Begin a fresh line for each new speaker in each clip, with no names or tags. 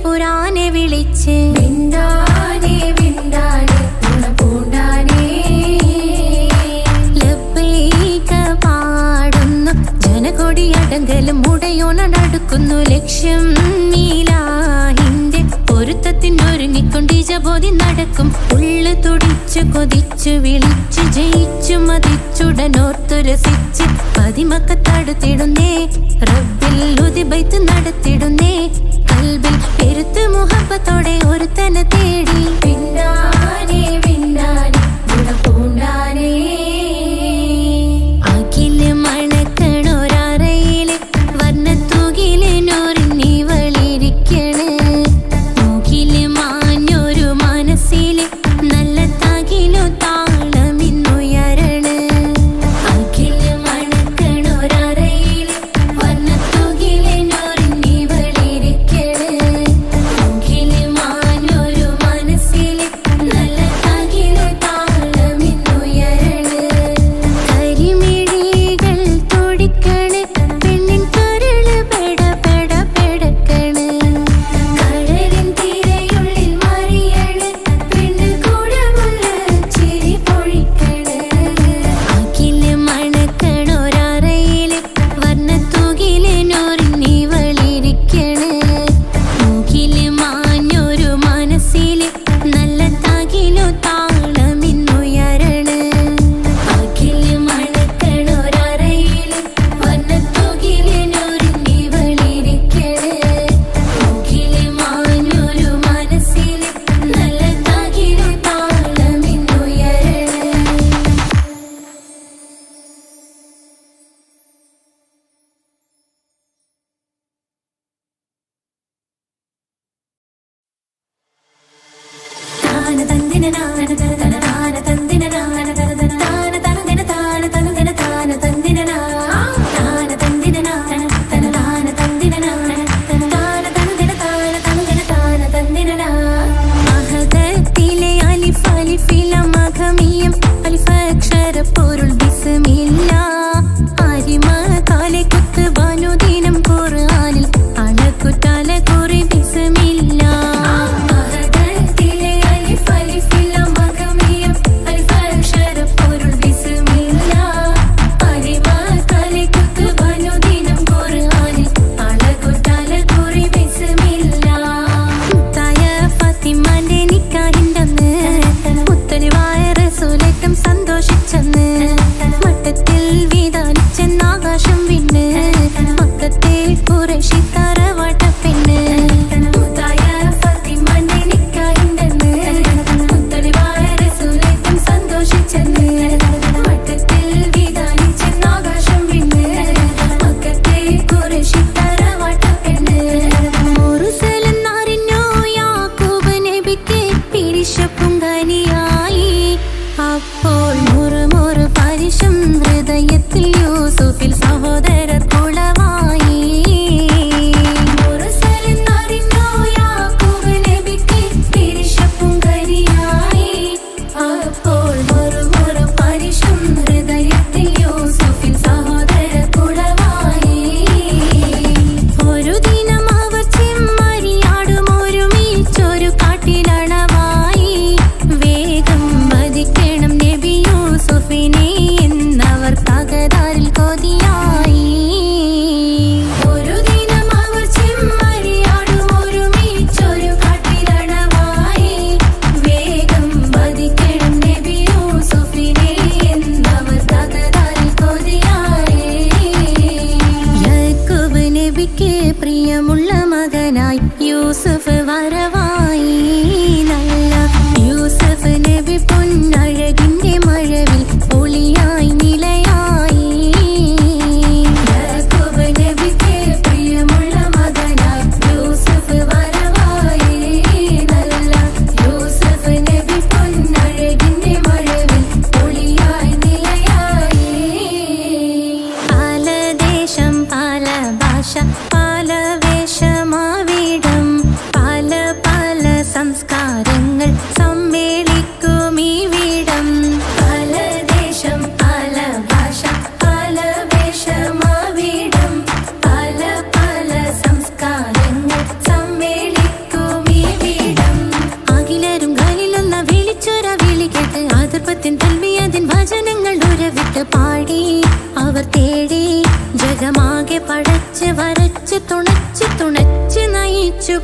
പുരാനെ വിളിച്ച് വിണ്ടാനെ വിണ്ടാനെ പൂണ്ടാനെ ലബ്ബൈക പാടുന്നു ജനകൊടിയടങ്കലും മുടയോണടുക്കുന്നു ലക്ഷ്യം നീലാഹിന്റെ പൊരുത്തത്തിനൊരുങ്ങിക്കൊണ്ട് ജബോധി നടക്കും ഉള്ളു തുടിച്ചു കൊതിച്ചു വിളിച്ചു ജയിച്ചു മതിച്ചുടനോർത്തു രസിച്ച് പതിമക്കത്തടുത്തിടുന്നേ റബ്ബിൽ ഉദിബൈത്ത് നടത്തിടുന്നേ കൽബിൽ പെരുത്ത് മുഹബത്തോടെ ഒരുത്തനെ തേടി പിന്നാനെ പിന്നാനെ പൂണ്ടാനെ അഖില് മണക്കണൊരറയില് വർണ്ണത്തൂകില് നൂറിനി വളിരിക്കണ് മൂക്കില് മാഞ്ഞൊരു മനസ്സില് നല്ല തകിലു താളമിന്നുയരണ് അഖില് മണക്കണൊരറയില് വർണ്ണത്തൂകില് നൂറിനി വളിരിക്കണ് മൂക്കില് മാഞ്ഞൊരു മനസ്സില്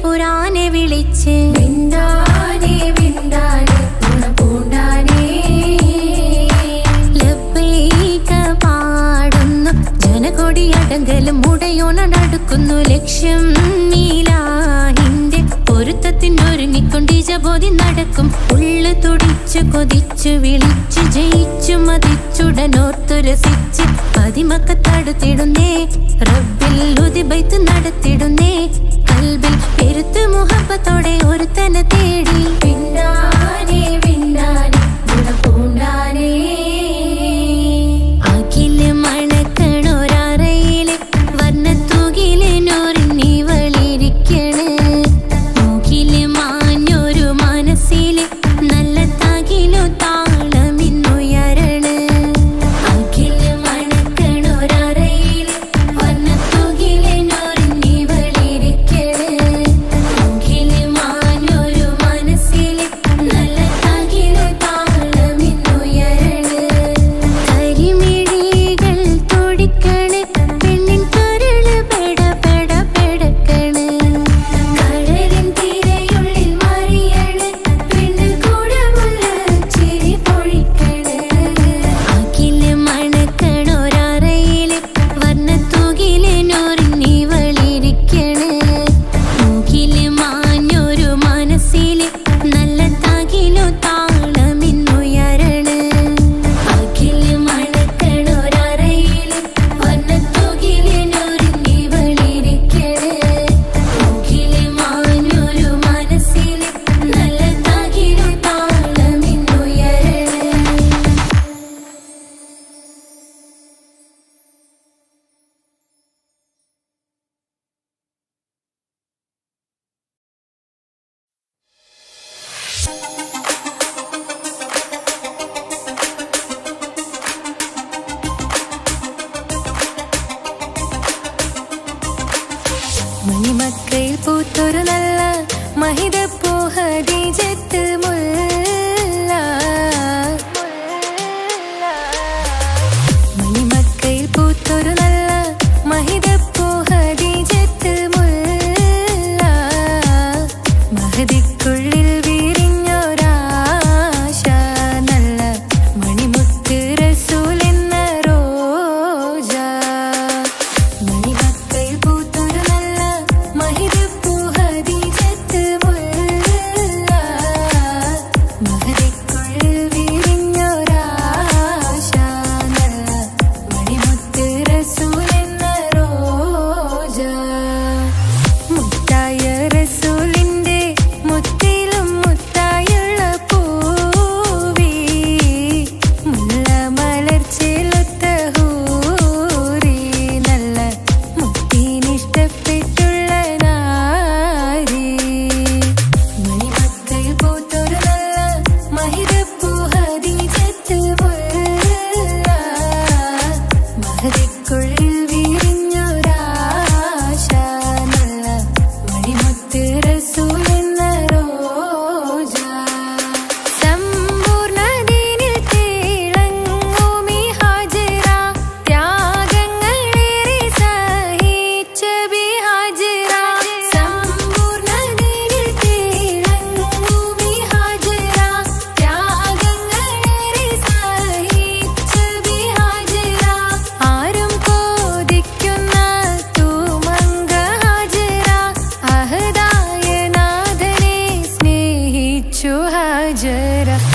പുരാനെ വിളിച്ച് വിണ്ടാനെ വിണ്ടാനെ ഗുണപൂണ്ടാനെ ലബ്ബൈക പാടുന്നു ജനകൊടിയടങ്കലും മുടയോണടുക്കുന്നു ലക്ഷ്യം നീലാഹിന്റെ പൊരുത്തത്തിനൊരുങ്ങിക്കൊണ്ടിജബോധി നടക്കും ഉള്ളു തുടിച്ചു കൊതിച്ചു വിളിച്ചു ജയിച്ചു മതിച്ചുടനോർത്തു രസിച്ച് പതിമക്കത്തടുത്തിടുന്നേ റബ്ബിൽ ഉദിബൈത്ത് നടത്തിടുന്നേ കൽബിൽ പെരുത്ത് മുഹബത്തോടെ ഒരുത്തനെ തേടി വിണ്ടാനെ വിണ്ടാനെ ഗുണപൂണ്ടാനെ അഖില് മണക്കണൊരറയില് വർണ്ണത്തൂകില് നൂറിനി വളിരിക്കണ് മൂക്കില് മാഞ്ഞൊരു മനസ്സില് നല്ല തകിലു താളമിന്നുയരണ് അഖില് മണക്കണൊരറയില് വർണ്ണത്തൂകില് നൂറിനി വളിരിക്കണ് മൂക്കില് മാഞ്ഞൊരു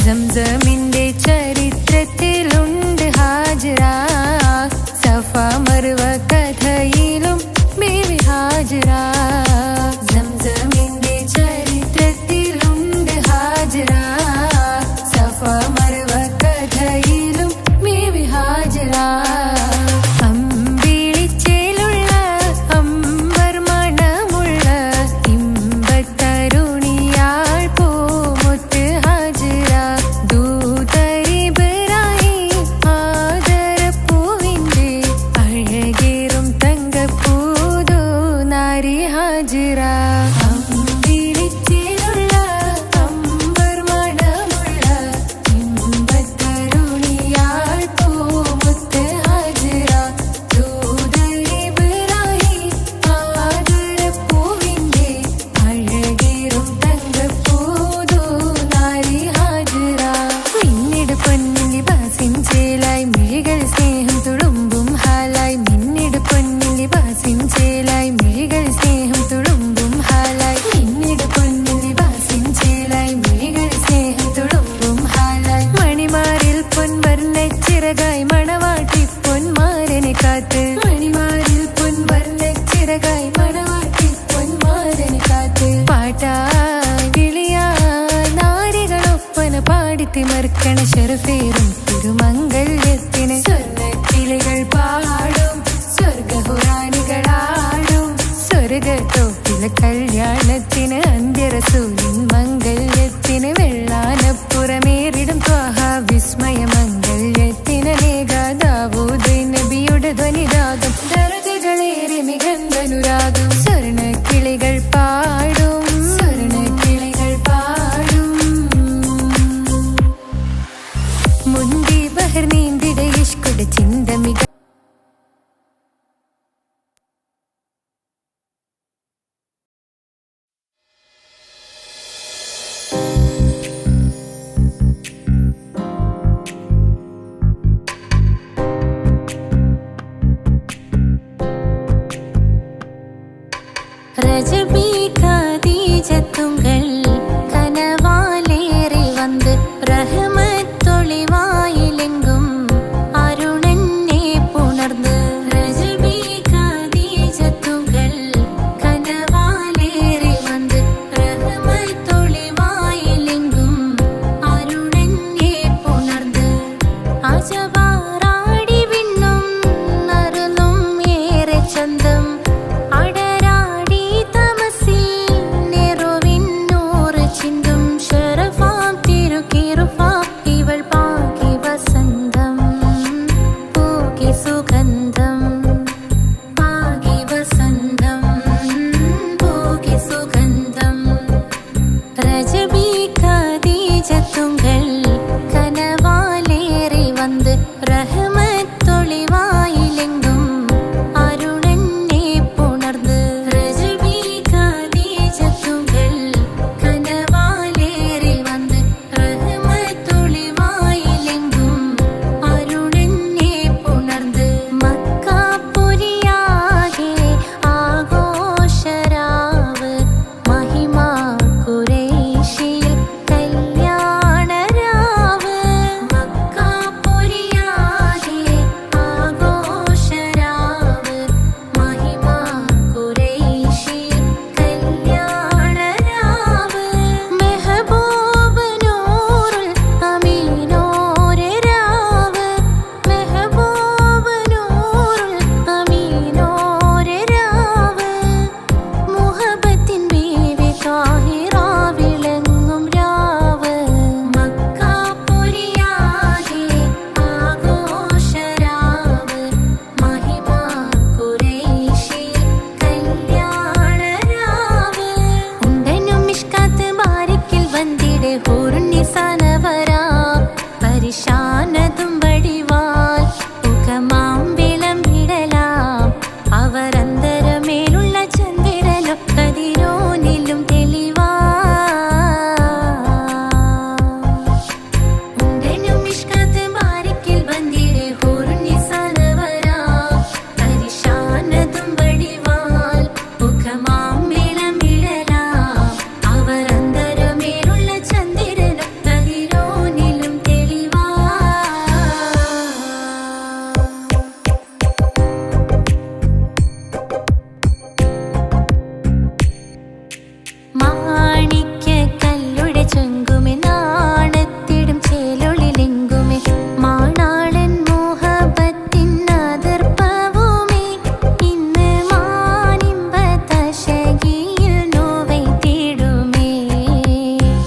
സംസമിന്റെ ചരിത്രത്തിലുണ്ട് ഹാജറ സഫ മർവ കഥയിലും ബീവി ഹാജറ സംസമിന്റെ ചരിത്രത്തിലുണ്ട് ഹാജറ സഫ മർവ കഥയിലും ബീവി ഹാജറ അമ്പിളിച്ചേലുള്ള അമ്പർ മണമുള്ള ഇമ്പത്തരുണിയാൾ പൂമുത്ത് ഹാജറ ദൂതരിബറായി ആദരപ്പൂവിന്റെ അഴകേറും തങ്കപ്പൂതോ നാരി ഹാജറ അമ്പിളിച്ചേലുള്ള അമ്പർ മണമുള്ള ഇമ്പത്തരുണിയാൾ പൂമുത്ത് ഹാജറ ദൂതരിബറായി ആദരപ്പൂവിന്റെ അഴകേറും തങ്കപ്പൂതോ നാരി ഹാജറ മിന്നിട് പൊന്നിൻ ലിബാസിൻ ചേലായി മിഴികൾ സ്നേഹം തുളുമ്പും ഹാലായി മിന്നിട് പൊന്നിൻ ലിബാസിൻ ചേലായി മിഴികൾ സ്നേഹം തുളുമ്പും ഹാലായി മിന്നിട് പൊന്നിൻ ലിബാസിൻ ചേലായി മിഴികൾ സ്നേഹം തുളുമ്പും ഹാലായി മണിമാരിൽ പൊൻവർണ്ണച്ചിറകായി മണവാട്ടി പൊന്മാരനെ കാത്ത് മണിമാരിൽ പൊൻവർണ്ണച്ചിറകായി മണവാട്ടി പൊന്മാരനെ കാത്ത് പാട്ടായി വിളിയായി നാരികളൊപ്പന പാടിത്തിമർക്കണ ശരഫേറും തിരുമംഗല്യത്തിന് സ്വർണ്ണക്കിളികൾ പാടും സ്വർഗഹുറാനികളാടും സ്വർഗത്തോപ്പില കല്യാണത്തിന് അന്ത്യറസൂലിൻ മംഗല്യത്തിന് വെള്ളാനപ്പുറമേറിടും ത്വാഹ വിസ്മയ മംഗല്യത്തിന് ദാവൂദ് നബിയുടെ ധ്വനിരാഗം ദരജകളേറെ മികന്ധനുരാഗം സ്വർണ്ണക്കിളികൾ പാടും സ്വർണ്ണക്കിളികൾ പാടും മുന്തി ബഹർ നീന്തിട ഇഷ്കുട ചിന്ത മിക ചെങ്കുമെ നാണത്തിടും ചേലൊളിലെങ്കുമെ മാണാളൻ മോഹബത്തിൻ അതിർപ്പവുമേ ഇന്ന് മാനിമ്പതശകിയിൽ നോവൈ തേടുമേ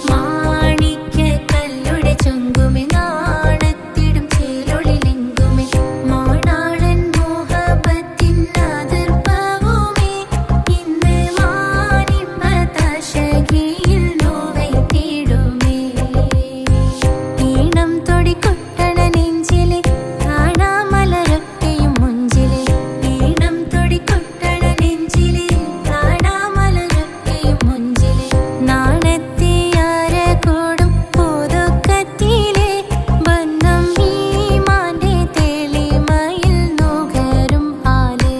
മാണിക്യ കല്ലുടെ ചെങ്കുമെ നാണത്തിടും ചേലൊളിലെങ്കുമെ മാണാളൻ മോഹബത്തിൻ അതിർപ്പവുമേ ഇന്ന് മാനിമ്പതശകിയിൽ നോവൈ തേടുമേ ഈണം തൊടികൊട്ടണ നെഞ്ചിലെ കാണാമലരൊക്കെയും മുഞ്ചിലെ ഈണം തൊടികൊട്ടണ നെഞ്ചിലെ കാണാമലരൊക്കെയും മുഞ്ചിലെ നാണത്തിയാര കൂടും പുതുക്കത്തിലെ ബന്ധം ഈമാന്റെ തെളിമയിൽ നുകരും ആല്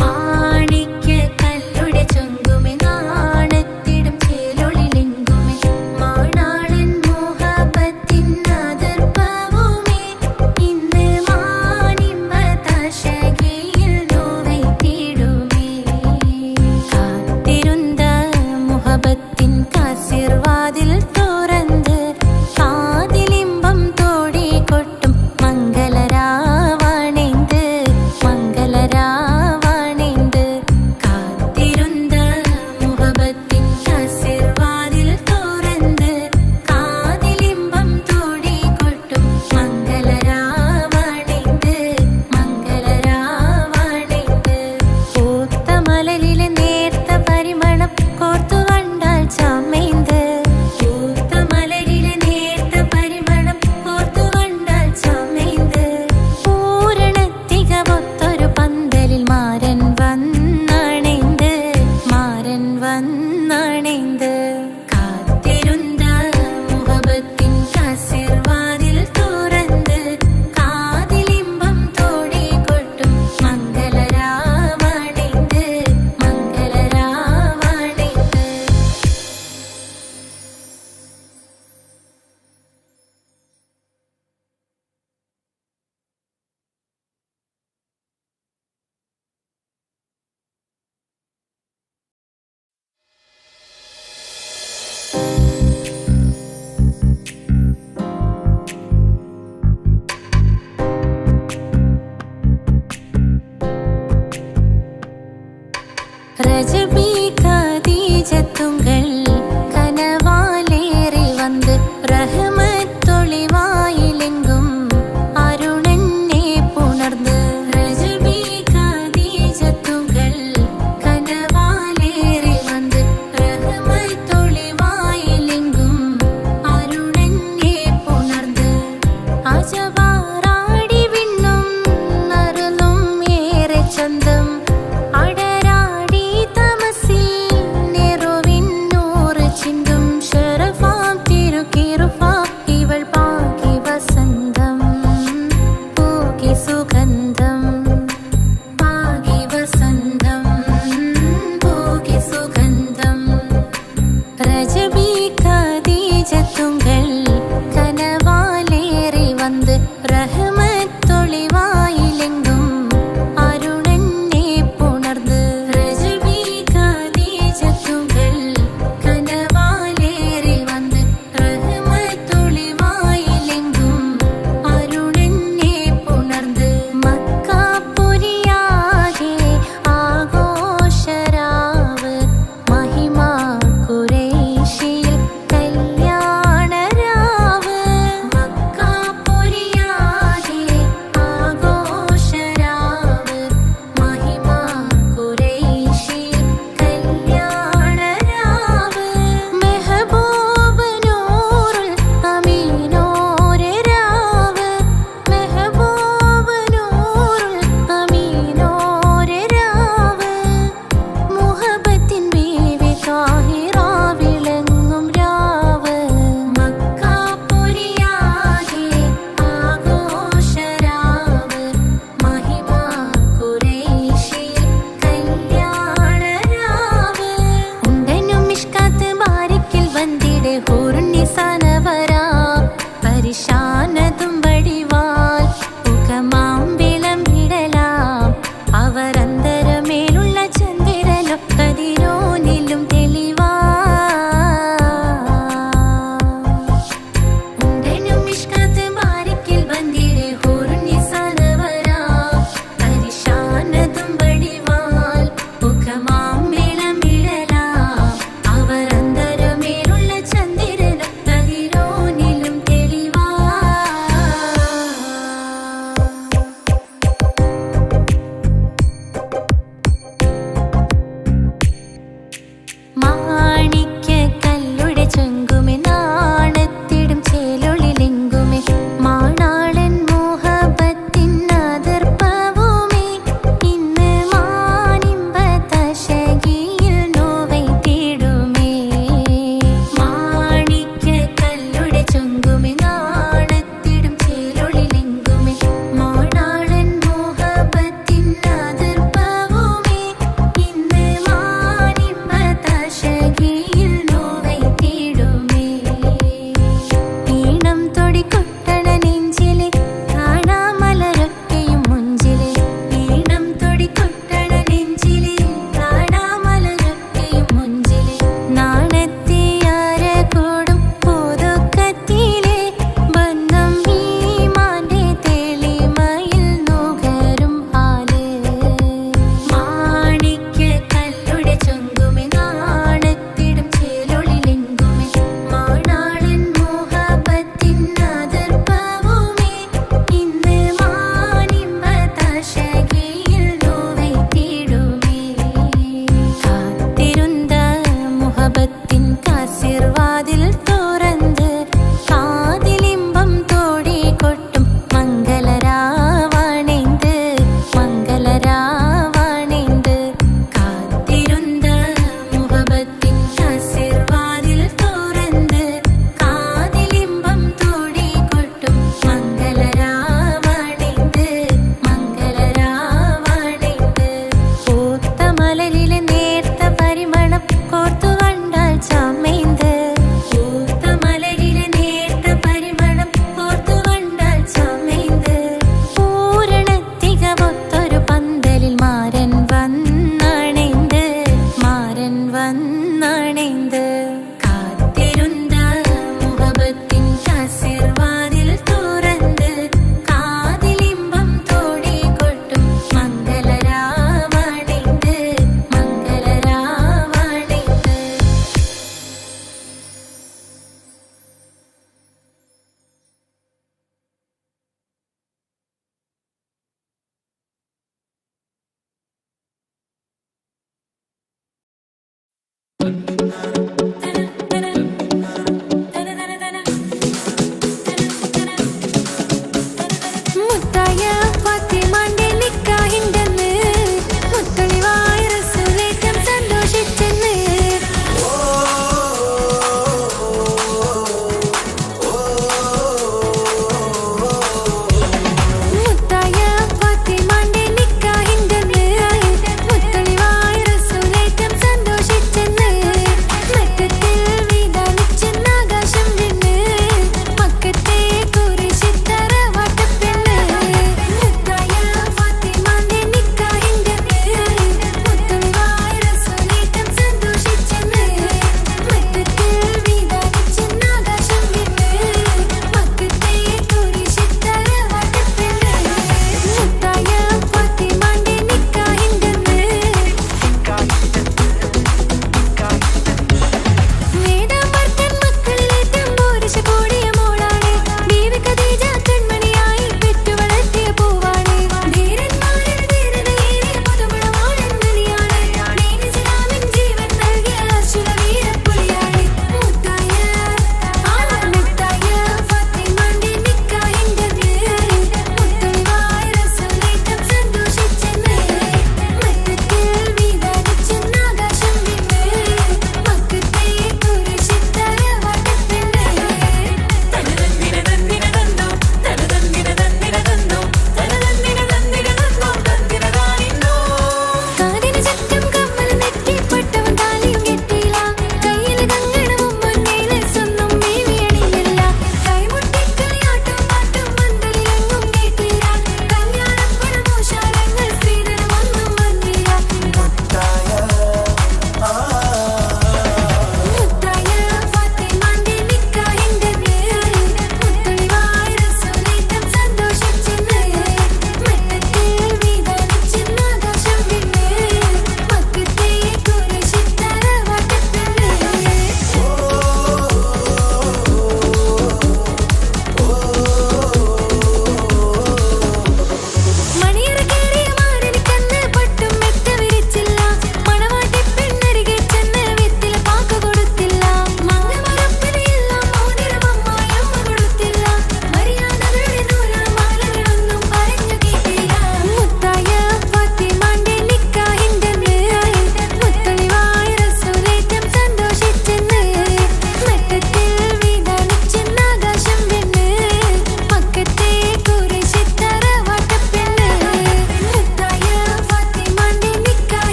മാണിക്യ കല്ലുടെ ചൊങ്കുമെ നാണത്തിടും ചേലൊളിലെങ്കുമെ മാണാളൻ മോഹബത്തിൻ അതിർപ്പവുമേ ഇന്ന് മാനിമ്പതശകിയിൽ നോവൈ തേടുമേ കാത്തിരുന്ന മുഹബത്തിൻ കാസിർവാതിൽ തുറന്ന് കാതിലിമ്പം തോടി കൊട്ടും മംഗളരാവണേന്ത് മംഗളരാവണേന്ത് കാത്തിരുന്ന മുഹബത്തിൻ കാസിർവാതിൽ തുറന്ന് കാതിലിമ്പം തോടി കൊട്ടും മംഗളരാവണേന്ത് മംഗളരാവണേന്ത് പൂത്ത മലരിലെ നേർത്ത പരിമളം കോർത്തു കണ്ടാൽ ചമൈന്ത് പൂത്ത മലരിലെ നേർത്ത പരിമളം കോർത്തു കണ്ടാൽ ചമൈന്ത് പൂരണത്തികവൊത്തൊരു പന്തലിൽ മാരൻ വന്നണൈന്ത് മാരൻ വന്നണൈന്ത് കാത്തിരുന്ന മുഹബത്തിൻ കാസിർവാതിൽ തുറന്ന് കാതിലിമ്പം തോടി കൊട്ടും മംഗളരാവണേന്ത് മംഗളരാവണേന്ത് ரஜபி கதீஜத்துங்கள் கனவாலேறி வந்து ரஹ்மத்தொளிவாயிலெங்கும் அருணன்னே புணர்ந்து ரஜபி கதீஜத்துங்கள் கனவாலேறி வந்து ரஹ்மத்தொளிவாயிலெங்கும் அருணன்னே புணர்ந்து അജവാറാടി വിണ്ണും നറുലും ഏറെ ചന്തം അടരാടി തമസിൽ നെറുവിൻ നൂറ് ചിന്തും ശരഫാം തിരുക്കിറുഫാ ഇവൾ പാകി വസന്തം പൂകി സുഗന്ധം പാകി വസന്തം പൂകി സുഗന്ധം രജബി ഖദീജത്തുങ്ങൾ കനവാലേറി വന്ന് റഹ്മത്തൊളിവായിലെങ്കും അരുണന്നെ പുണർന്ന് രജബി ഖദീജത്തുങ്ങൾ കനവാലേറി വന്ന് റഹ്മത്തൊളിവായിലെങ്കും അരുണന്നെ പുണർന്ന് മക്കാപുരിയാകെ ആഘോഷരാവ് മഹിമ ഖുറൈശിയിൽ കല്യാണരാവ് മക്കാപുരിയാകെ ആഘോഷരാവ് മഹിമ ഖുറൈശിയിൽ കല്യാണരാവ് മെഹബൂബ് നൂറുൽ അമീനോരെ രാവ് മെഹബൂബ് നൂറുൽ അമീനോരെ രാവ് മുഹബത്തിൻ ബീവി താഹിറ വിളങ്ങും രാവ് മക്കാപുരിയാകെ ആഘോഷരാവ് മഹിമ ഖുറൈശിയിൽ കല്യാണരാവ് ഉണ്ടനും മിഷ്കാത്ത് ബാരിക്കിൽ വന്നിടെ ഹൂറുന്നിസാനവരാ പരിശാനതും വടിവാൽ മുഖമാം വിളമ്പിടലാം അവരന്തരമേലുള്ള ചന്ദ്രനൊക്കതിരോനിലും തെളിവാ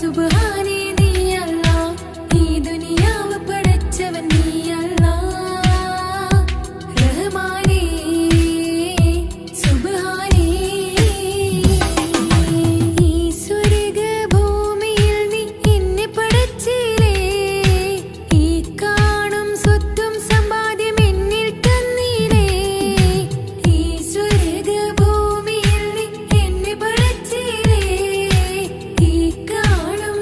സുബ്ഹാനേ നീ അല്ലാഹ്, ഈ ദുനിയാവ് പടച്ചവൻ നീ അല്ലാഹ്. റഹ്മാനേ സുബ്ഹാനേ, ഈ സ്വർഗ്ഗഭൂമിയിൽ നീ എന്നെ പടച്ചില്ലേ, ഈ കാണും സ്വത്തും സമ്പാദ്യം എന്നിൽ തന്നില്ലേ. ഈ സ്വർഗ്ഗഭൂമിയിൽ നീ എന്നെ പടച്ചില്ലേ, ഈ കാണും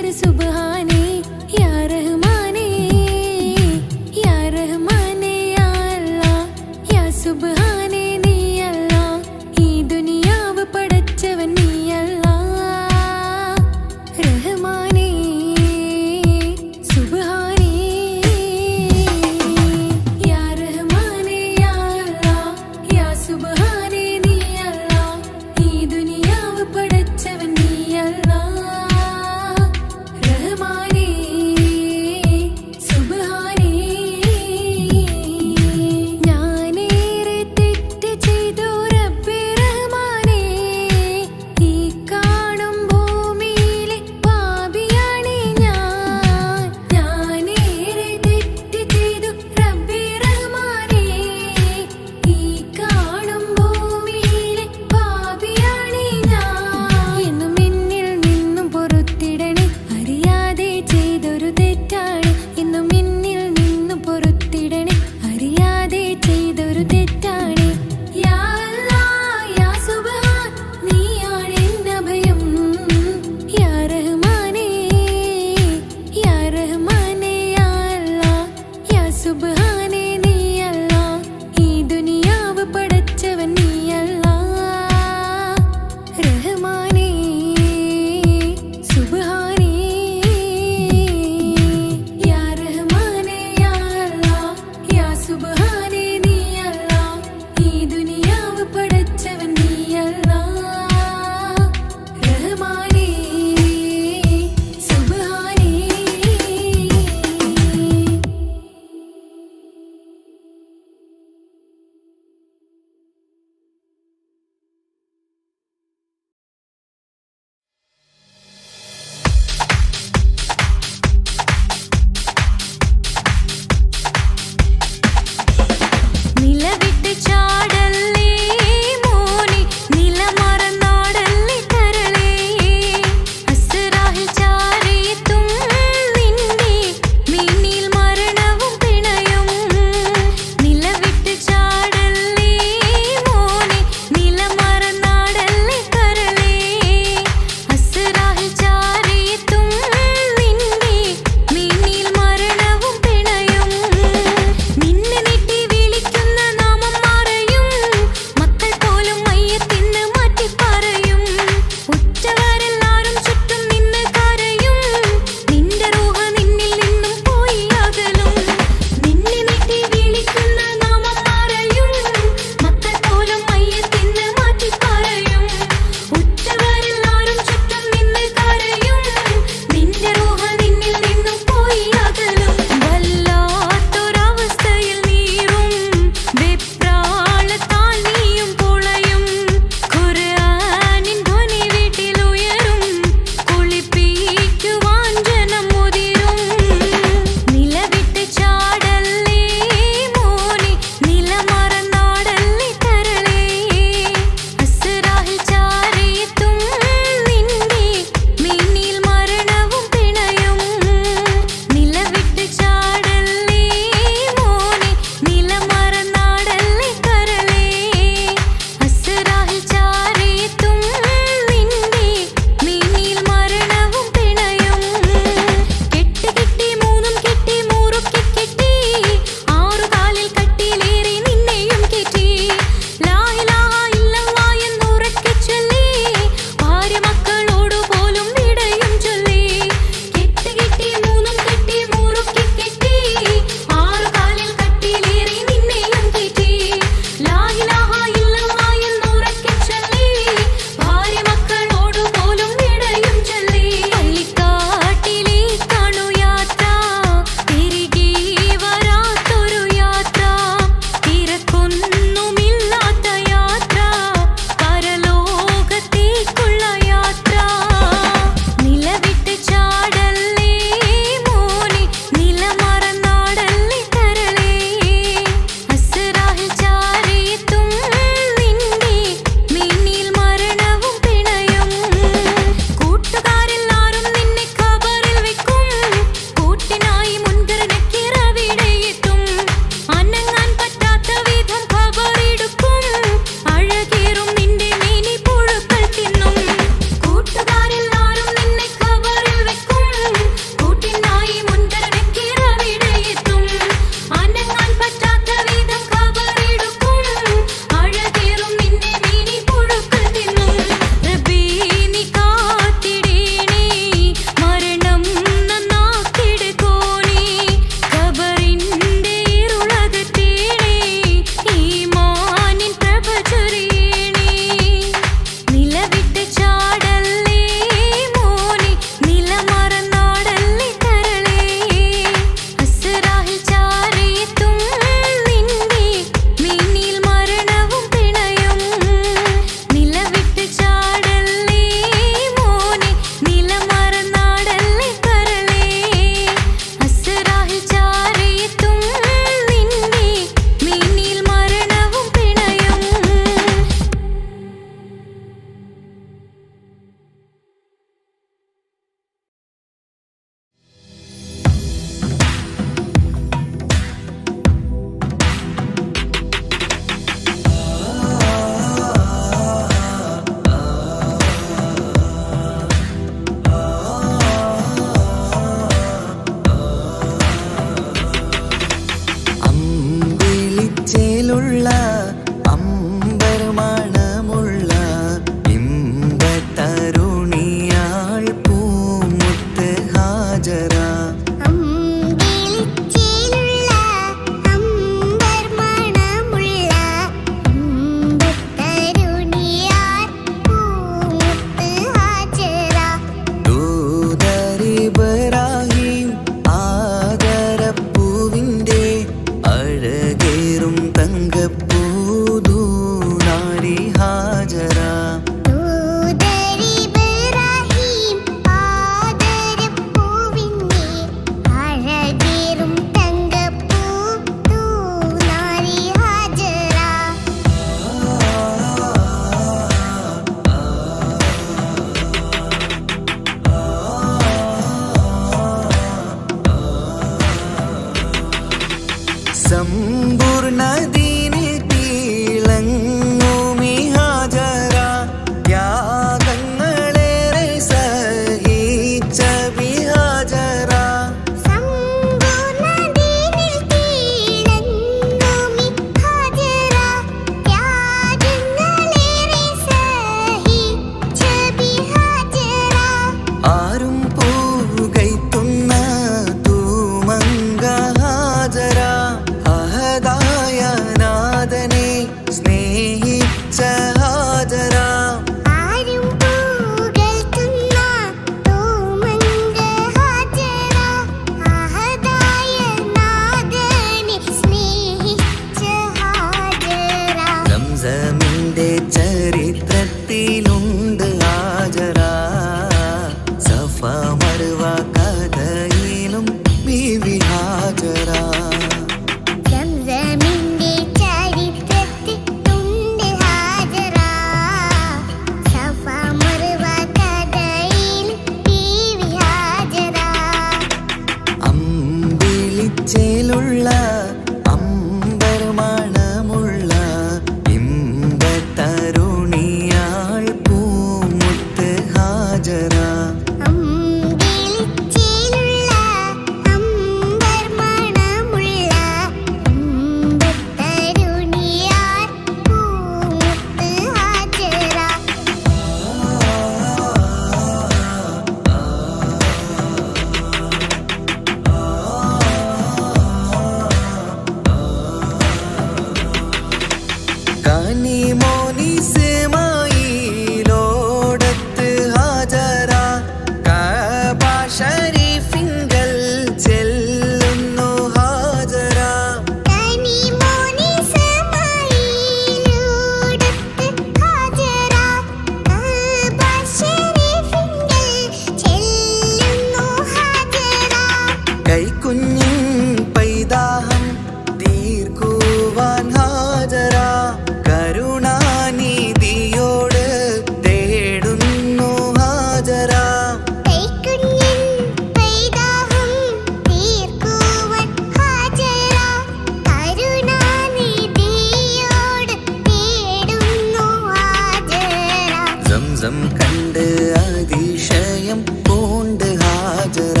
സംസം കണ്ട് അതിശയം പൂണ്ട് ഹാജറ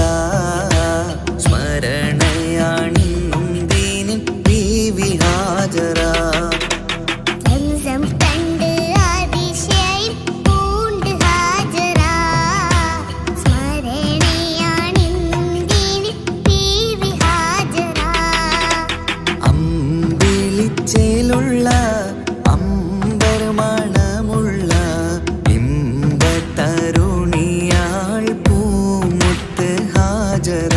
സ്മരണയാണിന്നും ദീനിൻ ബീവി ഹാജറ അമ്പിളിച്ചേലുള്ള അമ്പർ മണമുള്ള ഇമ്പത്തരുണിയാൾ പൂമുത്ത് ഹാജറ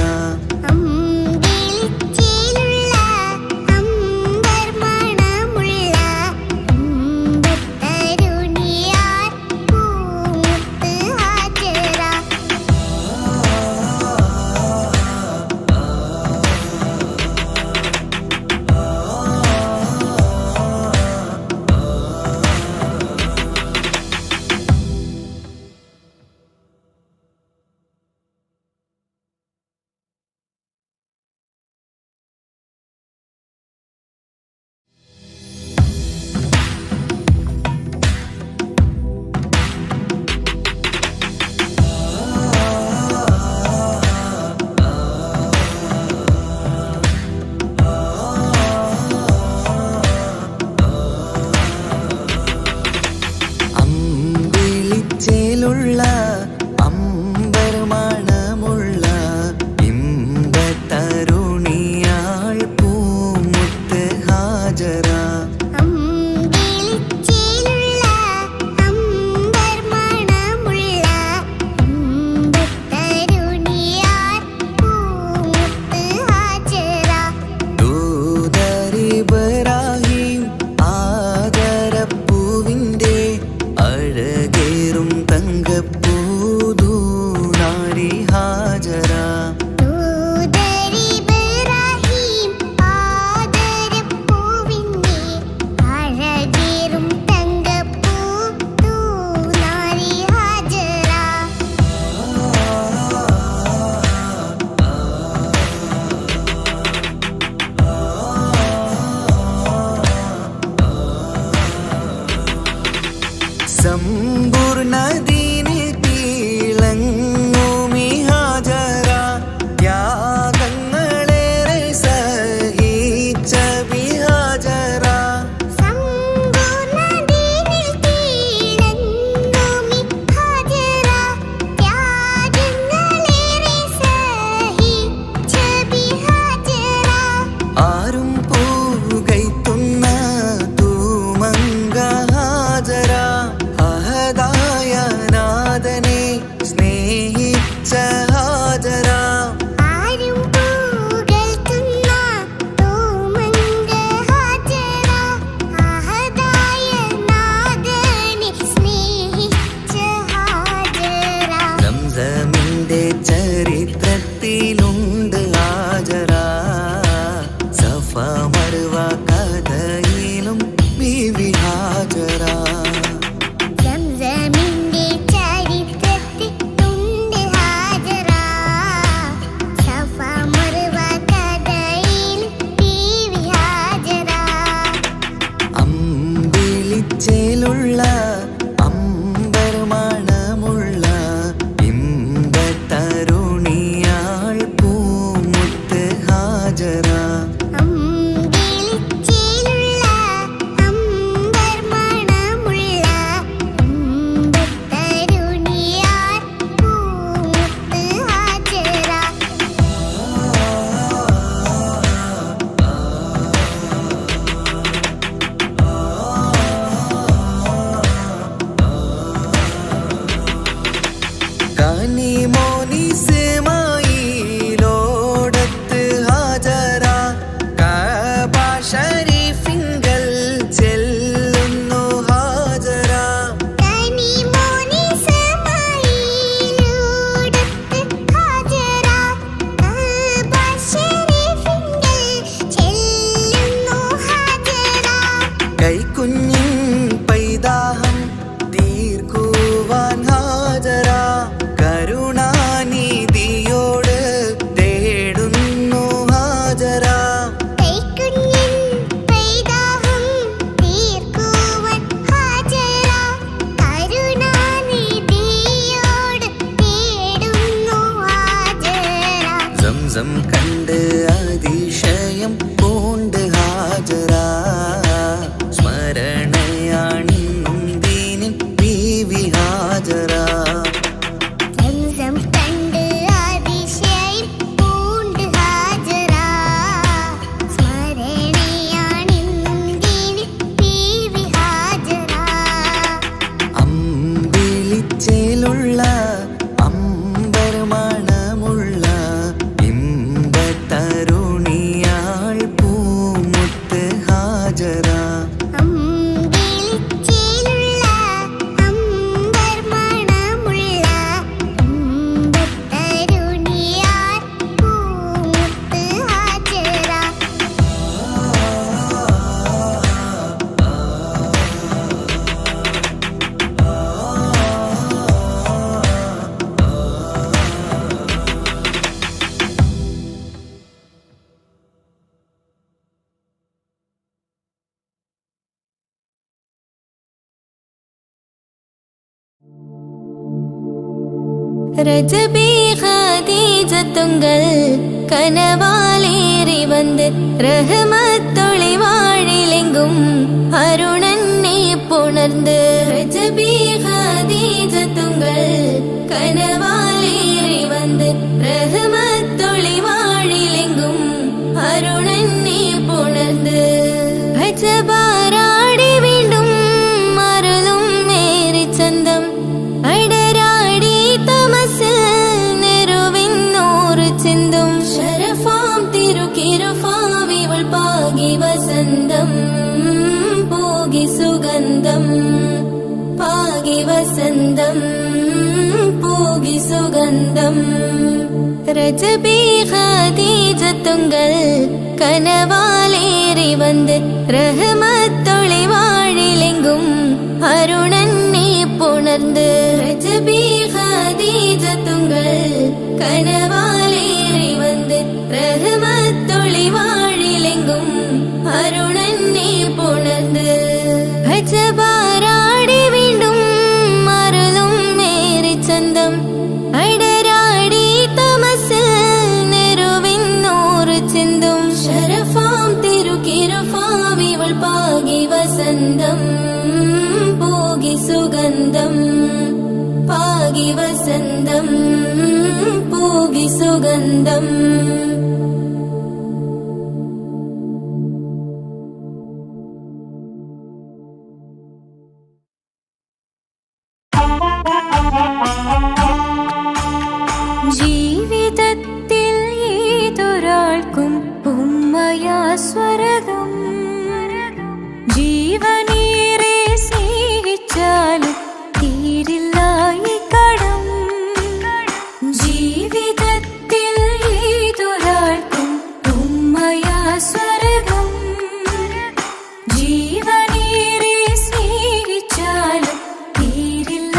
അമ്പിളിച്ചേലുള്ള അമ്പർ മണമുള്ള ഇമ്പത്തരുണിയാൾ പൂമുത്ത് ഹാജറ ദൂതരിബ്രാഹിം ആദരപ്പൂവിൻ്റെ അഴകേറും തങ്കപ്പൂതൂനാരി ഹാജറ സമ്പൂർണ്ണ ദീനിൽ തിളങ്ങുമി ഹാജറ ത്യാഗങ്ങളേറെ സഹിച്ച ബിഹാജറ ആരും പൂകൈത്തുന്ന തൂമങ്ക ഹാജറ അഹദായ നാഥനെ സ്നേഹിച്ച ഹാജറ സംസമിന്റെ ചരിത്രത്തിലുണ്ട് ഹാജറ സഫ മർവ കഥയിലും ബീവി ഹാജറ അമ്പിളിച്ചേലുള്ള അമ്പർ മണമുള്ള ഇമ്പത്തരുണിയാൾ പൂമുത്ത് ഹാജറ കനിമോനിസ്മായിലോടത്ത് ഹാജറ കഅബ ശരീഫിങ്കൽ ചെല്ലുന്നു ഹാജറ കൈക്കുഞ്ഞിൻ പൈതാഹം തീർക്കുവാൻ ഹാജറ കരുണാ
ரஜபி ஹதீஜத்துங்கள் கனவாலேறி வந்து ரஹமத்தொளி வாழிலெங்கும் அருணன்னே புணர்ந்து ரஜபி ஹதீஜத்துங்கள் கனவாலேறி வந்து ரஹமத்தொளி வாழிலெங்கும் அருணன்னே புணர்ந்து அஜபாராடி വീണ്ടും മരുളും മേരി ചന്തം അടരാടി തമസിൽ നെരുവിന്നൂറ് ചിന്തും ശരഫാം തിരുക്കിരുഫാവിവൾ പാകി വസന്തം പോകി സുഗന്ധം പാകി വസന്തം പോകി സുഗന്ധം രജബി ഖദീജത്തുങ്കൾ കനവാലേറി വന്ന് റഹ്മത്തൊളി വാഴിലെങ്കും അരുണന്നെ പുണർന്ന് രജബി ഖദീജത്തുങ്കൾ കനവാലേറി വന്ന് റഹ്മത്തൊളി വാഴിലെങ്കും അരുണന്നെ പുണർന്ന് അജബാരാടി വീണ്ടും മരുളും മേരി ചന്തം അടരാടി തമസിൽ നെരുവിന്നൂറ് ചിന്തും ശരഫാം തിരുക്കിരുഫാവിവൾ പാകി വസന്തം പോകി സുഗന്ധം പാകി വസന്തം പോകി സുഗന്ധം ജീവിതത്തിൽ ഏതൊരാൾക്കും ഉമ്മയാ സ്വർഗം ജീവനേറെ സ്നേഹിച്ചാലും തീരില്ല ഈ കടം ജീവിതത്തിൽ ഏതൊരാൾക്കും ഉമ്മയാ സ്വർഗം ജീവനേറെ സ്നേഹിച്ചാലും തീരില്ല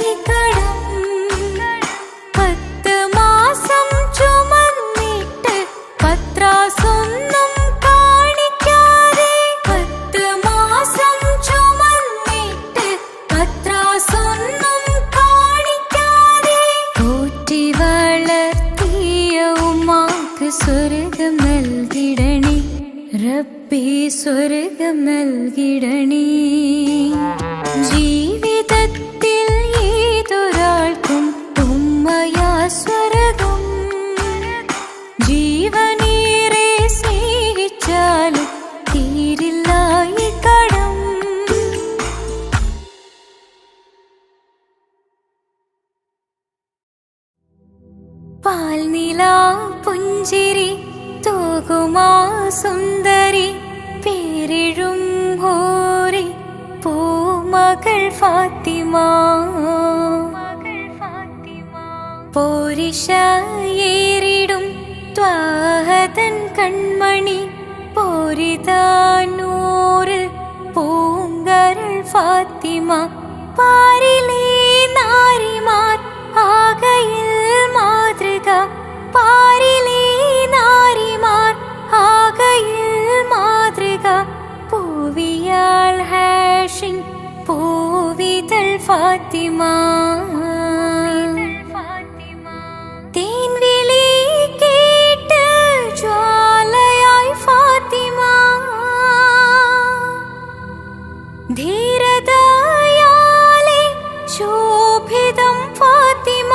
ഈ കടം 10 മാസം ചുമന്നിട്ട് പത്രാസൊന്നും കാണിക്കാതെ 10 മാസം ചുമന്നിട്ട് പത്രാസൊന്നും കാണിക്കാതെ പോറ്റി വളർത്തിയ ഉമ്മാക്ക് സ്വർഗം നൽകിടണേ റബ്ബേ സ്വർഗം നൽകിടണേ ജീവിതത്തിൽ ഏതൊരാൾക്കും ഉമ്മയാ സ്വർഗം ജീവനേറെ സ്നേഹിച്ചാലും തീരില്ല ഈ കടം പാൽനിലാ പുഞ്ചിരി തൂകുമാ സുന്ദരി പേരിഴും ഹോറി പൂമകൾ ഫാത്തിമ പോരിശയേറിടും ത്വാഹതൻ കൺമണി പോരിതാനൂറ് പൂങ്കരൾ ഫാത്തിമ പാരിലേ നാരിമാർ ആകയിൽ മാതൃക പാരിലേ നാരിമാർ ആകയിൽ മാതൃക പൂവിയാൾ ഹാഷിൻ പൂവിതൾ ഫാത്തിമ തേൻവിളി കേട്ട് ജ്വാലയായി ഫാത്തിമ ധീരതയാലെ ശോഭിതം ഫാത്തിമ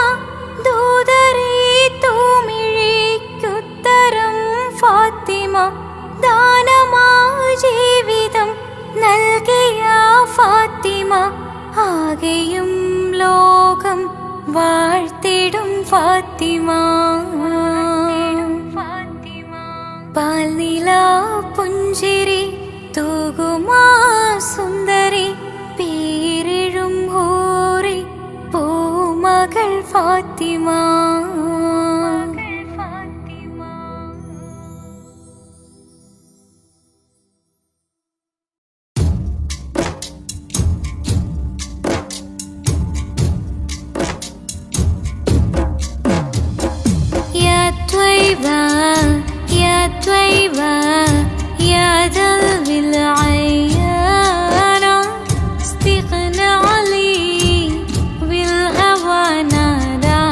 ദൂതരേ തൂമിഴിക്കുത്തരം ഫാത്തിമ ദാനമാ ജീവിതം നൽകിയ ഫാത്തിമ ആകെയും ലോകം വാഴ്ത്തിടും ഫാത്തിമ പാൽനിലാ പുഞ്ചിരി തൂകുമാ സുന്ദരി പേരിഴും ഹൂറി പൂമകൾ ഫാത്തിമ يا طيبة يا ذل العيان استغنى علي بالهوى نادى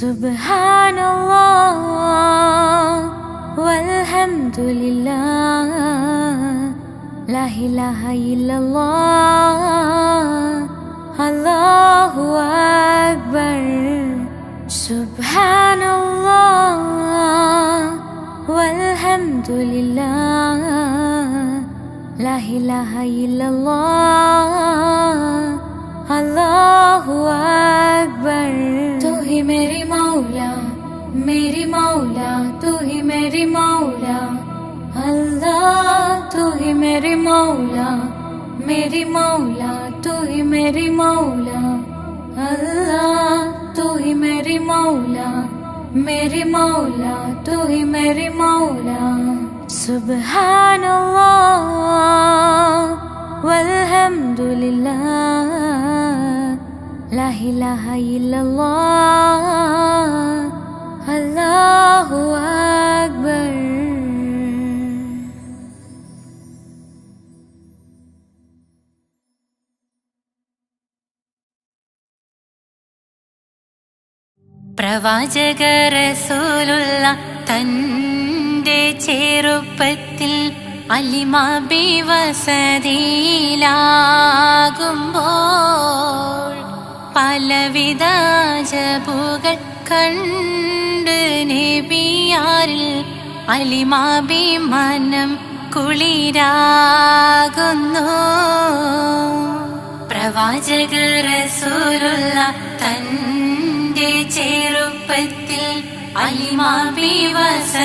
സുബ്ഹാനല്ലാഹ് വൽഹംദുലില്ലാഹ് ലാ ഇലാഹ ഇല്ലല്ലാഹ് അല്ലാഹു അക്ബർ. സുബ്ഹാനല്ലാഹ് വൽഹംദുലില്ലാഹ് ലാ ഇലാഹ ഇല്ലല്ലാഹ് അല്ലാഹു അക്ബർ. तू ही मेरी मौला तू ही मेरी मौला अल्लाह. तू ही मेरी मौला तू ही मेरी मौला अल्लाह. तू ही मेरी मौला तू ही मेरी मौला. सुब्हानल्लाह वल्हम्दुलिल्लाह ലാ ഇലാഹ ഇല്ലല്ലാഹ് അല്ലാഹു അക്ബർ. പ്രവാചക റസൂലുള്ള തന്റെ ചെറുപ്പത്തിൽ അലിമാബി വസതിയിലാകുമ്പോൾ പലവിധ ജബുകൾ കണ്ട് നബിയാരിൽ അലിമാബി മനം കുളിരാകുന്നു. പ്രവാചക റസൂലുള്ള തന്റെ ചെറുപ്പത്തിൽ അലിമാബി വസതിയിലാകുമ്പോൾ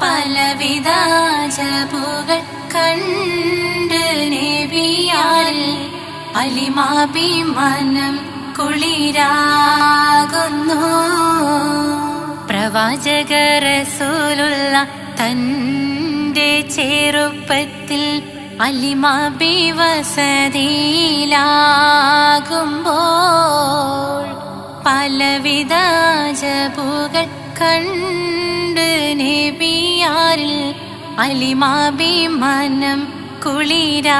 പലവിധ ജബുകൾ കണ്ട് നബിയാരിൽ അലിമാബി മനം കുളിരാകുന്നു. പ്രവാചക റസൂലുള്ള തന്റെ ചെറുപ്പത്തിൽ അലിമാബി വസതിയിലാകുമ്പോൾ പലവിധ ജബുകൾ കണ്ട് നബിയാരിൽ അലിമാബി മനം കുളിരാകുന്നു.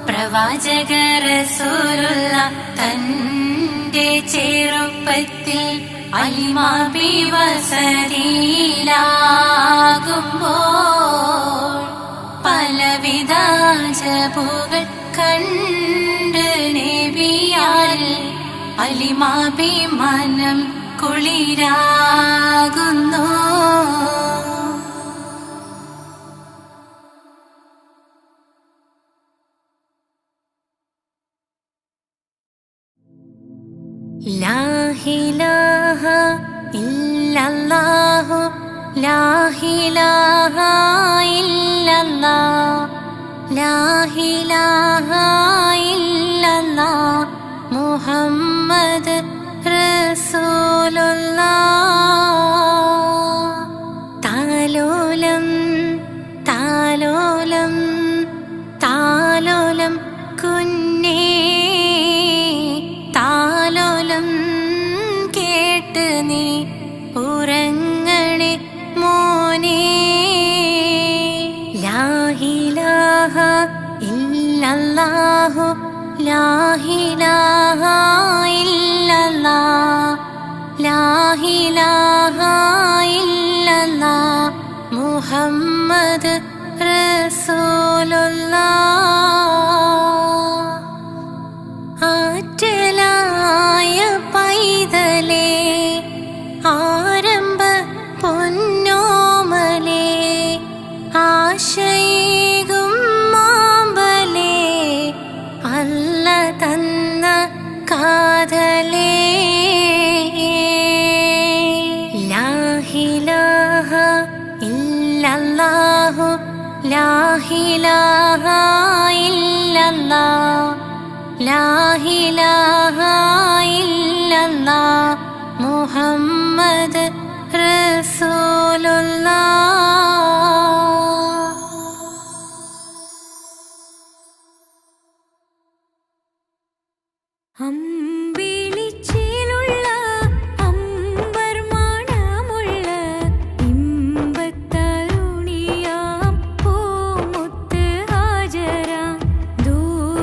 പ്രവാചക റസൂലുള്ള തന്റെ ചെറുപ്പത്തിൽ അലിമാബി വസതിയിലാകുമ്പോൾ പലവിധ ജബുകൾ കണ്ട് നബിയാരിൽ അലിമാബി മനം കുളിരാകുന്നു. ലാ ഇലാഹ ഇല്ലല്ലാഹു ലാ ഇലാഹ ഇല്ലല്ലാഹ് ലാ ഇലാഹ ഇല്ലല്ലാഹ് മുഹമ്മദ് റസൂലുള്ളാഹ്. താലോലം താലോലം താലോലം കുഞ്ഞേ താലോലം കേട്ട് നീ ഉറങ്ങണേ മോനെ. ലാ ഇലാഹ ഇല്ലല്ലാഹു ലാ ഇലാഹ ഇല്ലല്ലാഹ് ലാ ഇലാഹ ഇല്ലല്ലാഹ് മുഹമ്മദ് റസൂലുള്ളാഹ്. ആറ്റലായ പൈതലേ ആരംഭ പൊന്നോമലേ ആശയേകും മാമ്പലേ അല്ല തന്ന കാതലേ. ലാ ഇലാഹ ഇല്ലല്ലാഹു ലാ ഇലാഹ ഇല്ലല്ലാഹ് ലാ ഇലാഹ ഇല്ലല്ലാഹ് മുഹമ്മദ് റസൂലുള്ളാഹ്. അമ്പിളിച്ചേലുള്ള അമ്പർ മണമുള്ള ഇമ്പത്തരുണിയാം പൂമുത്ത് ഹാജര. ദൂര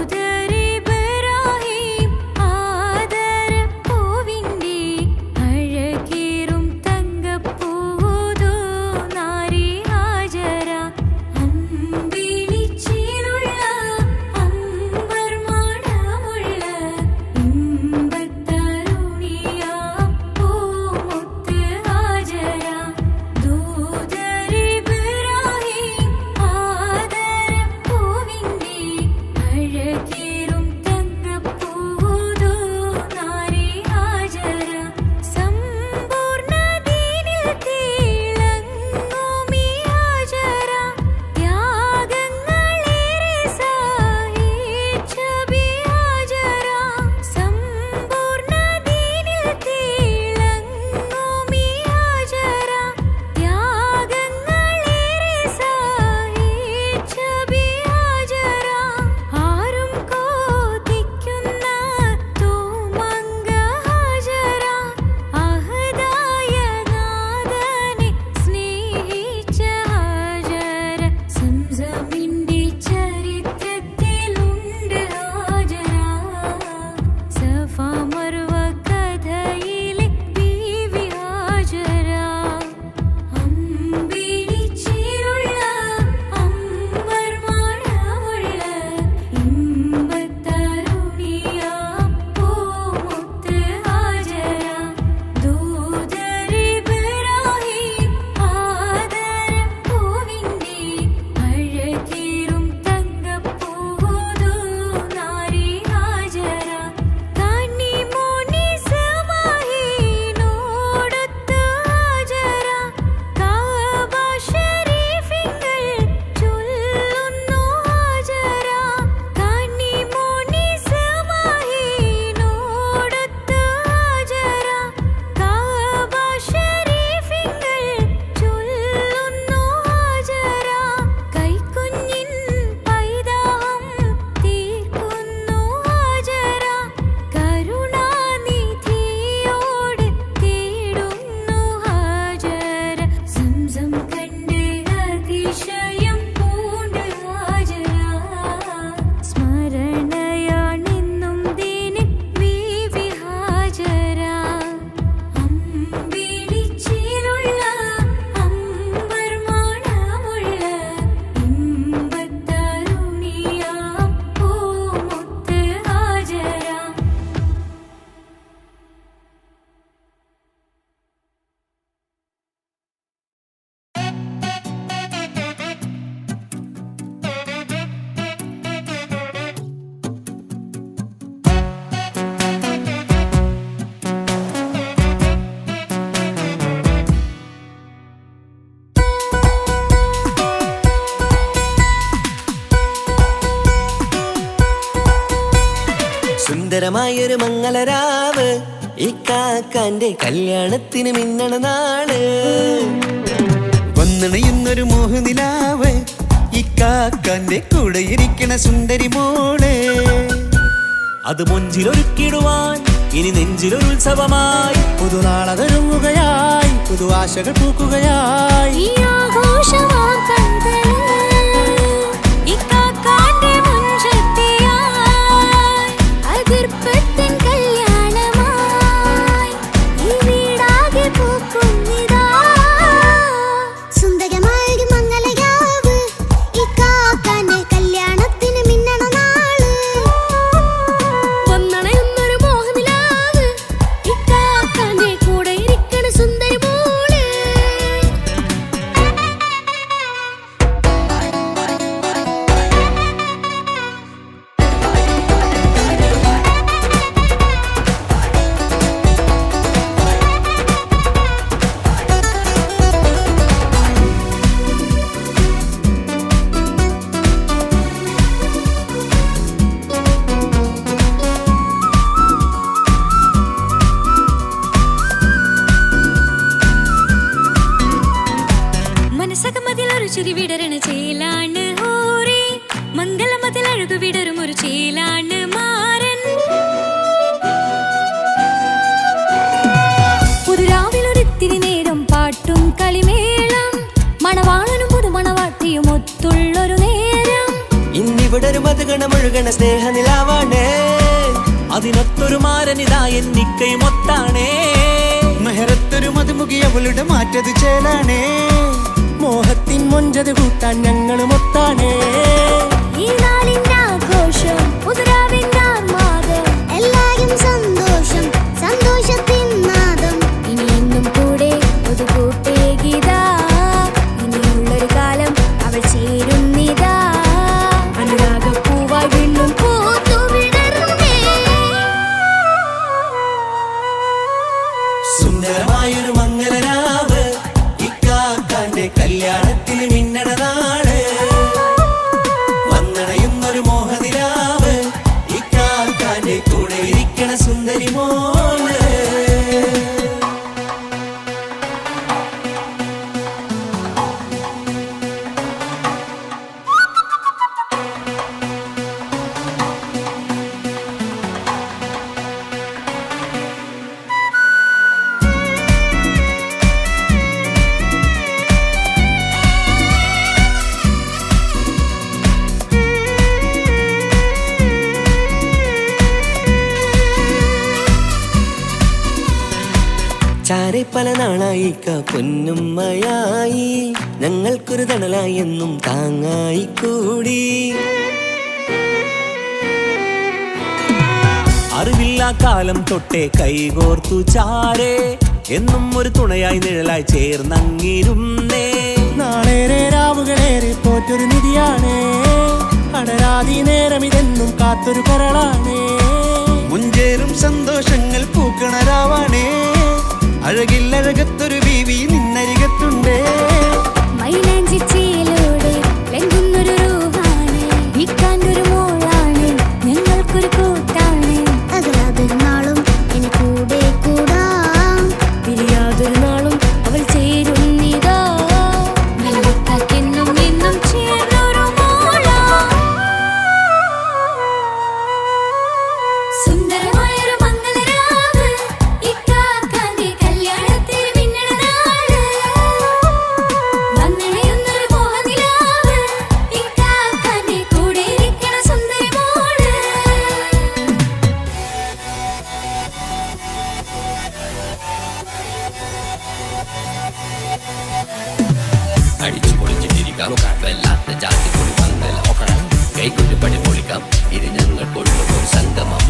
സുന്ദരമായൊരു മംഗളരാവ് ഇക്കാക്കാന്റെ കല്യാണത്തിന് മിന്നണ നാള്. വന്നണയുന്നൊരു മോഹനിലാവ് ഇക്കാക്കാന്റെ കൂടെ ഇരിക്കണ സുന്ദരി മോള്.
അത് മൊഞ്ചിലൊരുക്കിടുവാൻ ഇനി നെഞ്ചിലൊരു ഉത്സവമായി പുതുനാളതൊരുങ്ങുകയായി പുതു ആശകൾ പൂക്കുകയായി.
ഈ ആഘോഷമാക്കണ്ടേ ഇക്കാക്കാന്റെ മുൻചെത്തിയായി അതിർപ്പത്തിൻ കല്യാണമായി ഈ വീടാകെ പൂക്കുന്നിതാ.
സുന്ദരമായൊരു മംഗളരാവ് ഇക്കാക്കാന്റെ കല്യാണത്തിന് മിന്നണ നാള്.
വന്നണയുന്നൊരു മോഹനിലാവ് ഇക്കാക്കാന്റെ കൂടെ ഇരിക്കണ സുന്ദരി മോള്. മനസ്സകമതിലൊരു ചിരി വിടരണ ചേലാണ് ഹോറി മംഗളമതിൽ അഴകു വിടരും ഒരു ചേലാണ് മാരൻ. പുതുരാവിലൊരിത്തിരി നേരം പാട്ടും കളിമേളം മണവാളനും പുതുമണവാട്ടിയും ഒത്തുള്ളൊരു നേരം.
ഇന്നിവിടെ ഒരു മധുഗണമൊഴുകണ സ്നേഹനിലാവാണേ.
അതിനൊത്തൊരു മാരനിതാ എന്നിക്കൈ മൊത്താണേ.
മെഹറത്തൊരു മധുമുഖി അവളുടെ മാറ്റത് ചേലാണേ.
മോഹത്തിൻ മൊഞ്ചത് കൂട്ടാൻ ഞങ്ങൾ മൊത്താണേ.
ഈ നാളിന്റെ ആഘോഷം പുതുരാവിന്റെ ആർമാദം
എല്ലാരും സന്തോഷം സന്തോഷത്തിൻ നാദം.
ഇനി എന്നും കൂടെ ഒരു കൂട്ടേകിതാ ഇനിയുള്ളൊരു കാലം അവൾ ചേരുന്നിതാ. അനുരാഗപ്പൂവായി വീണ്ടും പൂത്തുവിടരുന്നേ.
സുന്ദരമായൊരു മംഗളരാവ് ഇക്കാക്കാന്റെ കല്യാണത്തിന് മിന്നണ നാള്. വന്നണയുന്നൊരു മോഹനിലാവ് ഇക്കാക്കാന്റെ കൂടെ ഇരിക്കണ സുന്ദരി മോള്. ചാരെ പല നാളായി പൊന്നുമ്മയായി ഞങ്ങൾക്കൊരു തണലായി എന്നും താങ്ങായി കൂടി.
അറിവില്ലാ കാലം തൊട്ടേ കൈകോർത്തു ചാരേ എന്നും ഒരു തുണയായി നിഴലായി ചേർന്നങ്ങിരുന്നേ.
നാളേറെ രാവുകളേറെ പോറ്റൊരു നിധിയാണേ. അടരാതി നേരം ഇതെന്നും കാത്തൊരു കരളാണേ.
മുഞ്ചേറും സന്തോഷങ്ങൾ പൂക്കണരാവാണേ. അഴകില്ലഴകത്തൊരു ബീവി നിന്നരികത്തുണ്ടേ.
മൈലാഞ്ചിച്ചേലോടെ ലംഘുന്നൊരു രൂപാണ് വിക്കാണ്ടൊരു മോളാണ് ഞങ്ങൾക്കൊരു കൂട്ടാണ്.
അകലാതൊരു നാളും ഇനി കൂടെ കൂടാം.
പിരിയാതൊരു നാളും അവൾ ചേരുന്നിതാ. വെള്ളക്കാക്കെന്നും എന്നും ചേർന്നൊരു മോളാ. സുന്ദരമായൊരു മംഗളരാവ് ഇക്കാക്കാന്റെ കല്യാണത്തിന് മിന്നണ നാള്. വന്നണയുന്നൊരു മോഹനിലാവ് ഇക്കാക്കാന്റെ കൂടെ ഇരിക്കണ സുന്ദരി മോള്.
അടിച്ചു പൊളിച്ചിട്ടിരിക്കാം വല്ലാത്ത ജാതി പൊളി പന്തല ഒക്കണം കൈകൊണ്ടു പടി പൊളിക്കാം ഇത് ഞങ്ങൾക്കുള്ള ഒരു സംഗമം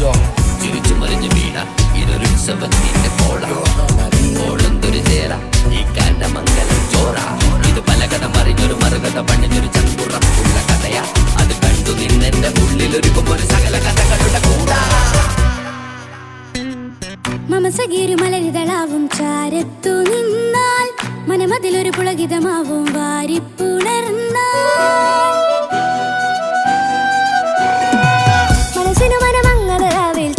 ചിരിച്ചു മറിഞ്ഞു വീണ ഇതൊരു ഉത്സവത്തിന്റെ കോളന്തൊരു ചേര ഈ കാണ്ട മംഗലം ചോറ ഇത് പലകഥ മറിഞ്ഞൊരു മറുകഥ പണിഞ്ഞൊരു ചങ്കുറപ്പുള്ള കഥയാ അത് കണ്ടു നിന്നെന്റെ ഉള്ളിലൊരുക്കുമ്പോൾ സകല കഥകളുടെ കൂടാ.
മമസഗിരു മലരിതളാവും ചാരത്തു നിന്നാൽ മനമതിലൊരു പുളകിതമാവും വാരിപ്പുണർന്നാൽ. മനസ്സിനു മനമങ്ങതരാവിൽ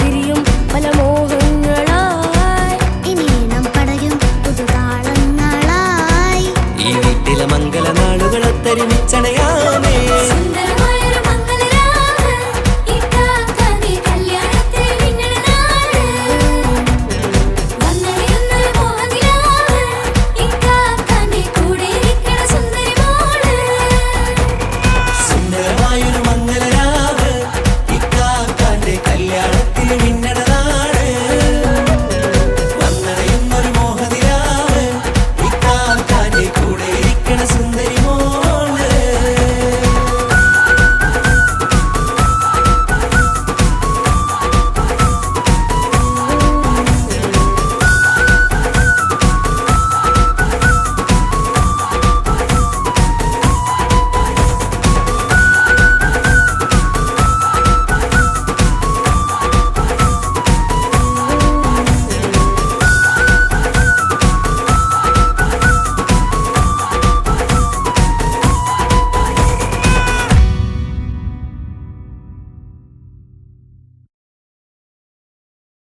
വിരിയും പല മോഹങ്ങളായി
ഇനി നാം പടരും പുതുതാളങ്ങളായി
ഈ വീട്ടിലെ മംഗളനാളുകളൊത്തൊരുമിച്ചണയാം